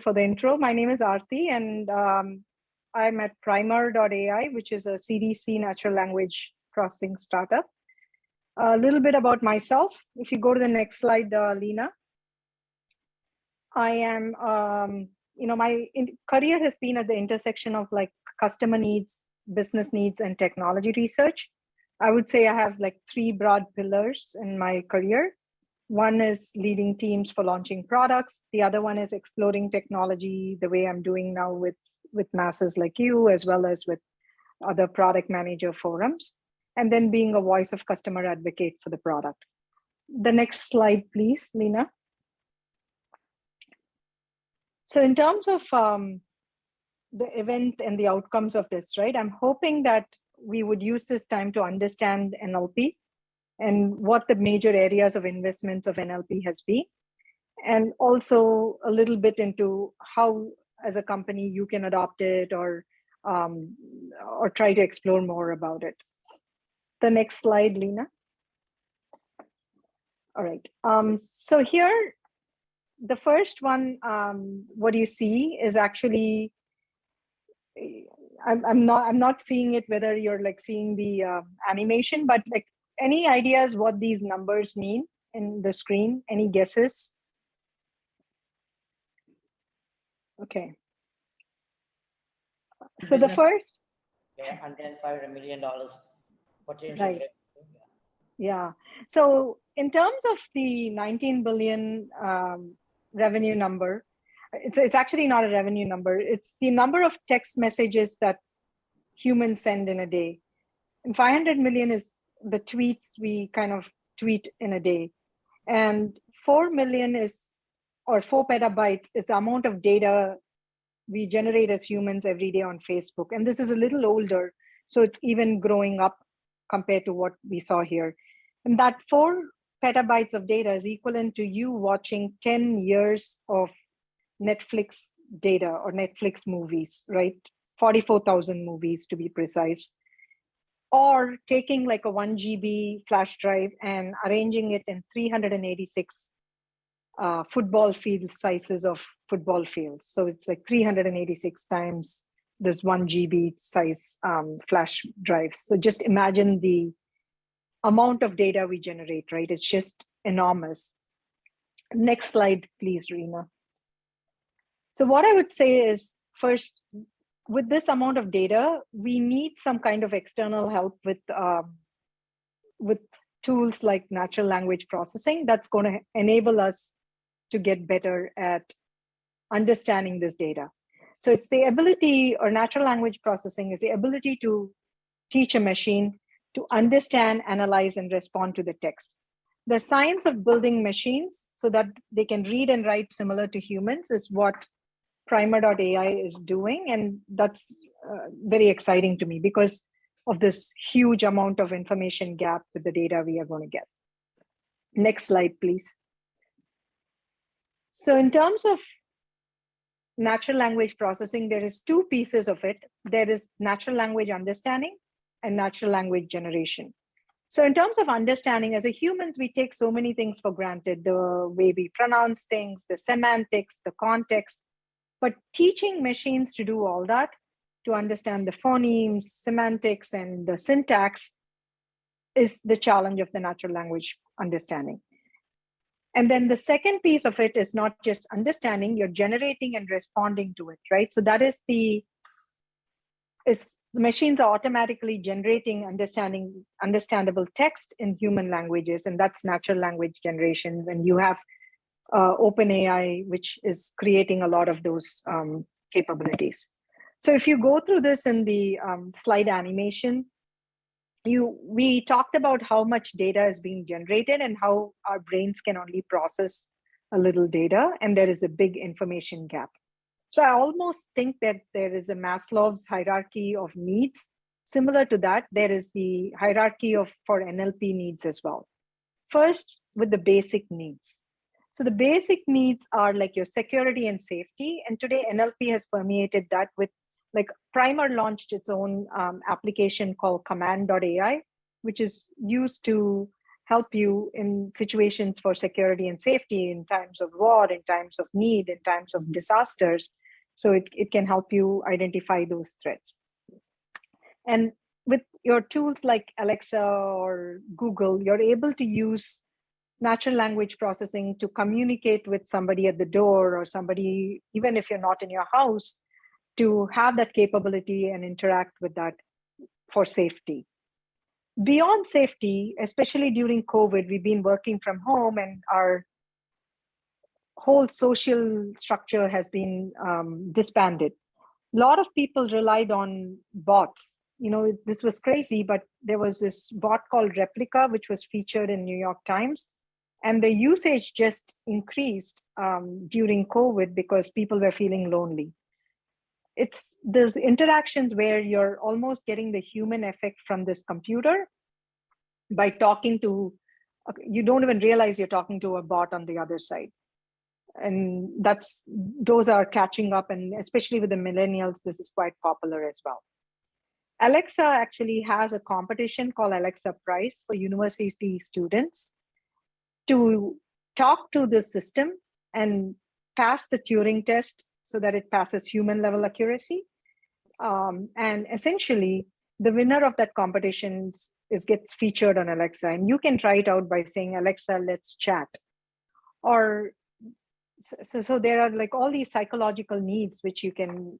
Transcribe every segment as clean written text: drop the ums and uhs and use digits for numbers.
for the intro. My name is Aarthi, and I'm at Primer.ai, which is a CDC natural language processing startup. A little bit about myself. If you go to the next slide, Lena. I am, my career has been at the intersection of like customer needs, business needs, and technology research. I would say I have like three broad pillars in my career. One is leading teams for launching products. The other one is exploring technology the way I'm doing now with masses like you, as well as with other product manager forums, and then being a voice of customer advocate for the product. The next slide, please, Lena. So in terms of the event and the outcomes of this, right, I'm hoping that we would use this time to understand NLP and what the major areas of investments of NLP has been, and also a little bit into how, as a company, you can adopt it or try to explore more about it. The next slide, Lena. All right. So here, the first one, what you see is actually, I'm not seeing it whether you're like seeing the animation, but like any ideas what these numbers mean in the screen? Any guesses? Okay. So the first. Yeah, and then $500 million potential. Right. Yeah. So in terms of the 19 billion revenue number, it's actually not a revenue number. It's the number of text messages that humans send in a day. And 500 million is the tweets we kind of tweet in a day. And 4 million is, or 4 petabytes is the amount of data we generate as humans every day on Facebook. And this is a little older, so it's even growing up compared to what we saw here. And that 4 petabytes of data is equivalent to you watching 10 years of Netflix data or Netflix movies, right? 44,000 movies to be precise. Or taking like a 1 GB flash drive and arranging it in 386 football field sizes of football fields. So it's like 386 times this 1 GB size flash drives. So just imagine the amount of data we generate, right? It's just enormous. Next slide, please, Reena. So what I would say is, first, with this amount of data, we need some kind of external help with tools like natural language processing that's going to enable us to get better at understanding this data. So it's the ability, or natural language processing is the ability to teach a machine to understand, analyze, and respond to the text. The science of building machines so that they can read and write similar to humans is what Primer.ai is doing. And that's very exciting to me because of this huge amount of information gap with the data we are going to get. Next slide, please. So in terms of natural language processing, there is 2 pieces of it. There is natural language understanding and natural language generation. So in terms of understanding, as a humans, we take so many things for granted, the way we pronounce things, the semantics, the context. But teaching machines to do all that, to understand the phonemes, semantics, and the syntax is the challenge of the natural language understanding. And then the second piece of it is not just understanding, you're generating and responding to it, right? So that is the machines are automatically generating understandable text in human languages, and that's natural language generation. And you have OpenAI, which is creating a lot of those capabilities. So if you go through this in the slide animation, we talked about how much data is being generated and how our brains can only process a little data, and there is a big information gap. So I almost think that there is a Maslow's hierarchy of needs. Similar to that, there is the hierarchy for NLP needs as well. First, with the basic needs. So the basic needs are like your security and safety. And today NLP has permeated that with, like, Primer launched its own application called Command.ai, which is used to help you in situations for security and safety, in times of war, in times of need, in times of disasters. So it can help you identify those threats. And with your tools like Alexa or Google, you're able to use natural language processing to communicate with somebody at the door, or somebody, even if you're not in your house, to have that capability and interact with that for safety. Beyond safety, especially during COVID, we've been working from home, and our whole social structure has been disbanded. A lot of people relied on bots. This was crazy, but there was this bot called Replica, which was featured in New York Times. And the usage just increased during COVID because people were feeling lonely. It's those interactions where you're almost getting the human effect from this computer by talking to, you don't even realize you're talking to a bot on the other side. And those are catching up, and especially with the millennials, this is quite popular as well. Alexa actually has a competition called Alexa Prize for university students to talk to the system and pass the Turing test so that it passes human level accuracy. And essentially, the winner of that competition gets featured on Alexa. And you can try it out by saying, Alexa, let's chat. Or so there are like all these psychological needs which you can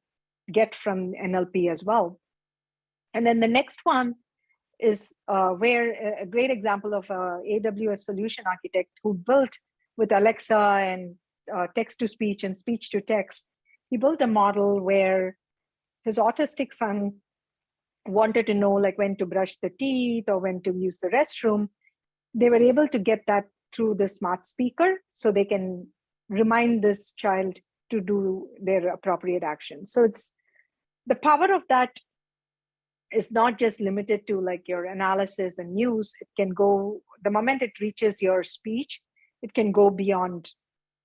get from NLP as well. And then the next one is where a great example of a AWS solution architect who built with Alexa and text-to-speech and speech-to-text. He built a model where his autistic son wanted to know like when to brush the teeth or when to use the restroom. They were able to get that through the smart speaker, so they can remind this child to do their appropriate action. So it's the power of that is not just limited to like your analysis and news. It can go, the moment it reaches your speech, it can go beyond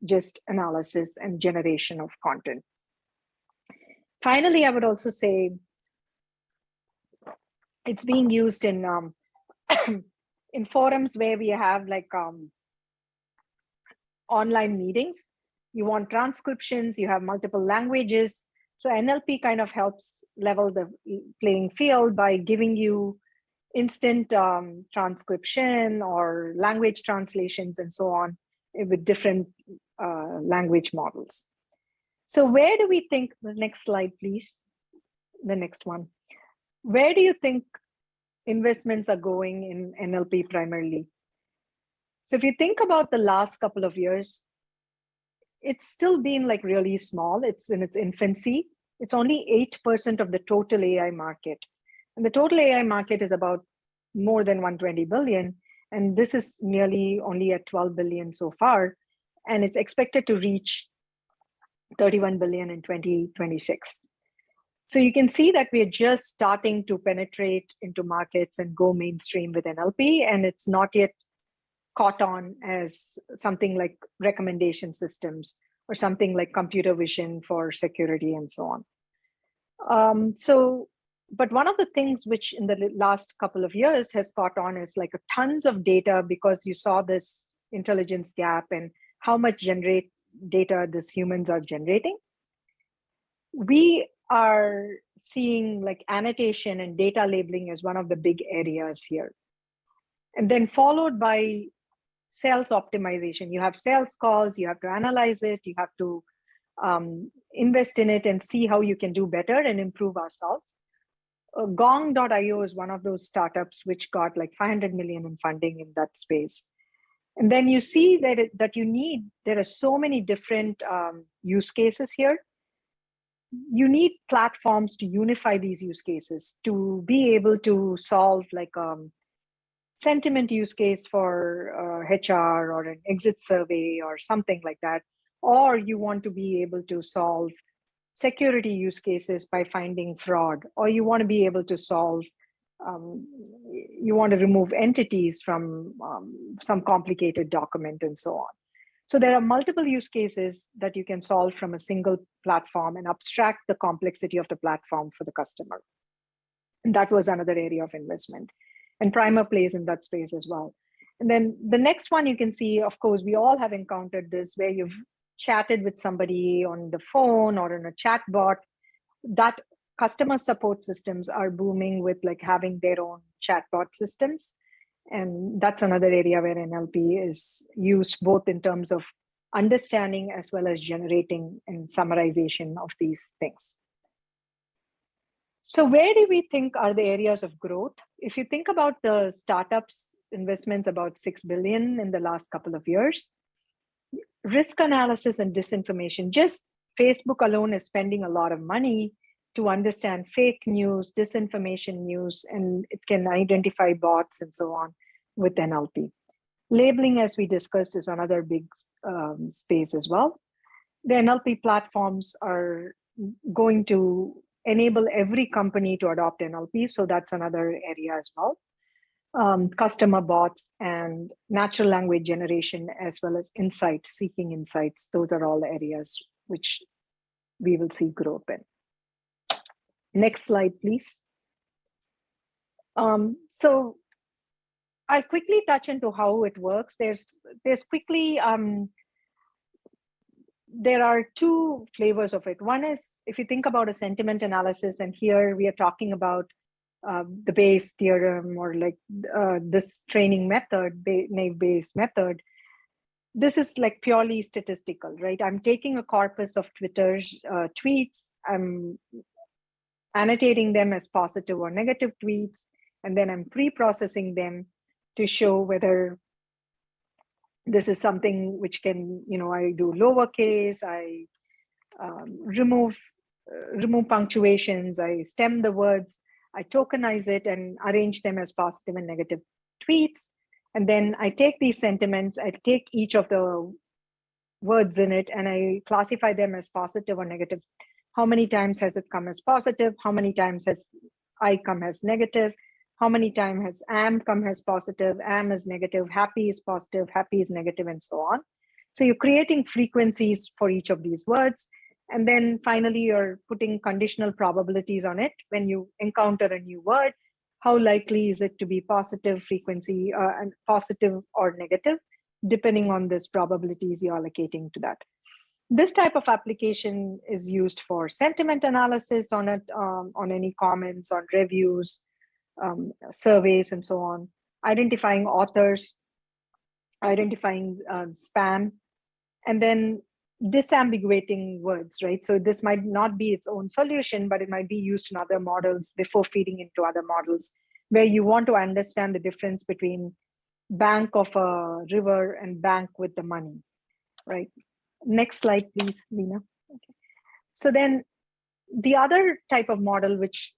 just analysis and generation of content. Finally, I would also say it's being used in in forums where we have like online meetings. You want transcriptions, you have multiple languages. So NLP kind of helps level the playing field by giving you instant transcription or language translations and so on with different language models. So where do we think, the next slide, please, the next one. Where do you think investments are going in NLP primarily? So if you think about the last couple of years, it's still been like really small. It's in its infancy. It's only 8% of the total AI market. And the total AI market is about more than 120 billion. And this is nearly only at 12 billion so far. And it's expected to reach 31 billion in 2026. So you can see that we're just starting to penetrate into markets and go mainstream with NLP, and it's not yet caught on as something like recommendation systems or something like computer vision for security and so on. But one of the things which in the last couple of years has caught on is like tons of data, because you saw this intelligence gap and how much data these humans are generating. We are seeing like annotation and data labeling as one of the big areas here. And then followed by sales optimization. You have sales calls, you have to analyze it, you have to invest in it and see how you can do better and improve ourselves. Gong.io is one of those startups which got like 500 million in funding in that space. And then you see that there are so many different use cases here. You need platforms to unify these use cases to be able to solve like sentiment use case for HR or an exit survey or something like that. Or you want to be able to solve security use cases by finding fraud, or you want to be able to solve, you want to remove entities from some complicated document and so on. So there are multiple use cases that you can solve from a single platform and abstract the complexity of the platform for the customer. And that was another area of investment. And Primer plays in that space as well. And then the next one you can see, of course, we all have encountered this where you've chatted with somebody on the phone or in a chat bot. That customer support systems are booming with like having their own chatbot systems. And that's another area where NLP is used both in terms of understanding as well as generating and summarization of these things. So where do we think are the areas of growth? If you think about the startups investments, about 6 billion in the last couple of years, risk analysis and disinformation, just Facebook alone is spending a lot of money to understand fake news, disinformation news, and it can identify bots and so on with NLP. Labeling, as we discussed, is another big space as well. The NLP platforms are going to enable every company to adopt NLP, so that's another area as well. Customer bots and natural language generation, as well as insights, seeking insights, those are all areas which we will see growth in. Next slide, please. So I'll quickly touch into how it works. There's quickly, there are two flavors of it. One is, if you think about a sentiment analysis, and here we are talking about the Bayes theorem, or like this training method, Naive Bayes method. This is like purely statistical, right? I'm taking a corpus of Twitter's tweets, I'm annotating them as positive or negative tweets, and then I'm pre-processing them to show whether this is something which can, I do lowercase, I remove punctuations, I stem the words, I tokenize it and arrange them as positive and negative tweets. And then I take these sentiments, I take each of the words in it, and I classify them as positive or negative. How many times has it come as positive? How many times has I come as negative? How many times has am come as positive? Am is negative, happy is positive, happy is negative, and so on. So you're creating frequencies for each of these words. And then finally, you're putting conditional probabilities on it. When you encounter a new word, how likely is it to be positive frequency and positive or negative, depending on this probabilities you're allocating to that. This type of application is used for sentiment analysis on it, on any comments, on reviews, surveys, and so on, identifying authors, identifying spam, and then disambiguating words, right? So this might not be its own solution, but it might be used in other models before feeding into other models, where you want to understand the difference between bank of a river and bank with the money, right? Next slide, please, Lena. Okay. So then the other type of model, which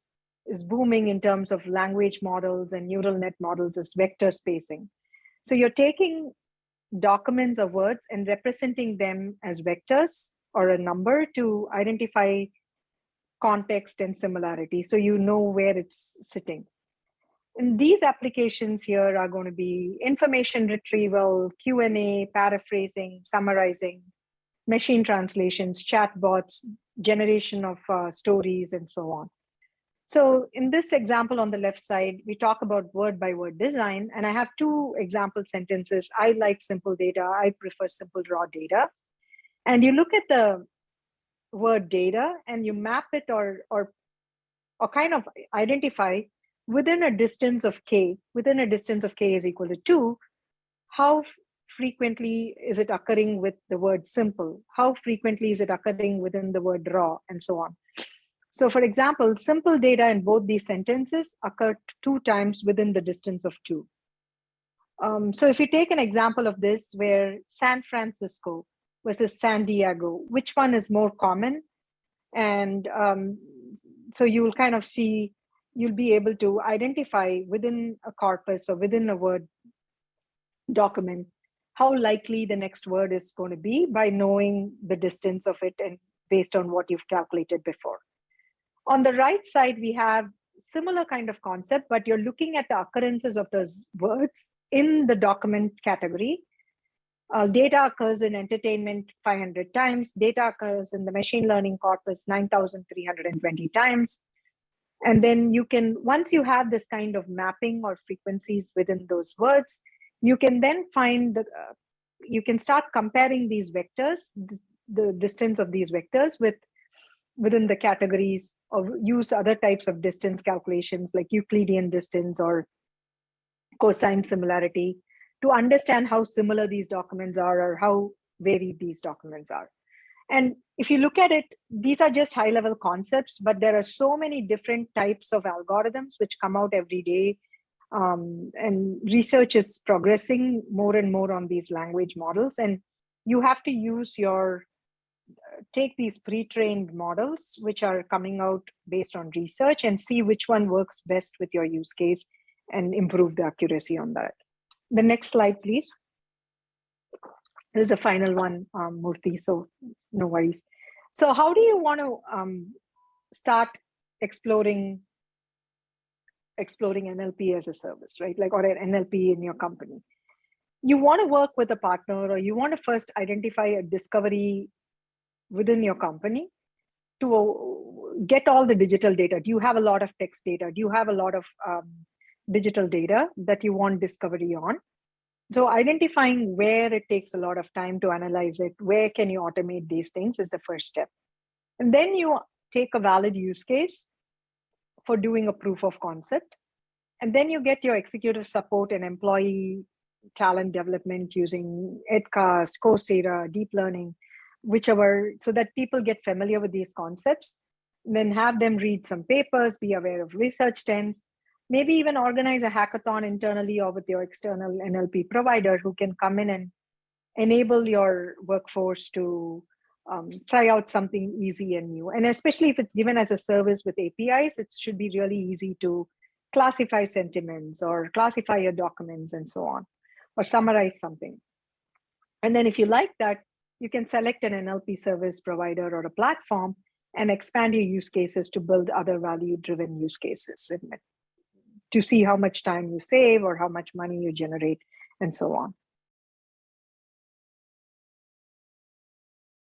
is booming in terms of language models and neural net models, is vector spacing. So you're taking documents of words and representing them as vectors or a number to identify context and similarity, so you know where it's sitting. And these applications here are going to be information retrieval, Q&A, paraphrasing, summarizing, machine translations, chatbots, generation of stories, and so on. So in this example on the left side, we talk about word by word design, and I have two example sentences. I like simple data. I prefer simple raw data. And you look at the word data and you map it or kind of identify within a distance of k, within a distance of k is equal to 2, how frequently is it occurring with the word simple? How frequently is it occurring within the word raw, and so on. So for example, simple data in both these sentences occur 2 times within the distance of 2. So if you take an example of this, where San Francisco versus San Diego, which one is more common? And so you'll kind of see, you'll be able to identify within a corpus or within a word document how likely the next word is going to be by knowing the distance of it and based on what you've calculated before. On the right side, we have similar kind of concept, but you're looking at the occurrences of those words in the document category. Data occurs in entertainment 500 times. Data occurs in the machine learning corpus 9,320 times. And then you can, once you have this kind of mapping or frequencies within those words, you can then find that you can start comparing these vectors, the distance of these vectors within the categories, or use other types of distance calculations like Euclidean distance or cosine similarity to understand how similar these documents are or how varied these documents are. And if you look at it, these are just high-level concepts, but there are so many different types of algorithms which come out every day. And research is progressing more and more on these language models. And you have to use take these pre-trained models, which are coming out based on research, and see which one works best with your use case and improve the accuracy on that. The next slide, please. This is the final one, Murthy, so no worries. So how do you want to start exploring NLP as a service, right? Like, or an NLP in your company. You want to work with a partner, or you want to first identify a discovery within your company to get all the digital data. Do you have a lot of text data? Do you have a lot of digital data that you want discovery on? So identifying where it takes a lot of time to analyze it, where can you automate these things is the first step. And then you take a valid use case for doing a proof of concept. And then you get your executive support and employee talent development using Edcast, Coursera, deep learning, whichever, so that people get familiar with these concepts. And then have them read some papers, be aware of research trends, maybe even organize a hackathon internally or with your external NLP provider who can come in and enable your workforce to try out something easy and new. And especially if it's given as a service with APIs, it should be really easy to classify sentiments or classify your documents and so on, or summarize something. And then if you like that, you can select an NLP service provider or a platform and expand your use cases to build other value-driven use cases to see how much time you save or how much money you generate and so on.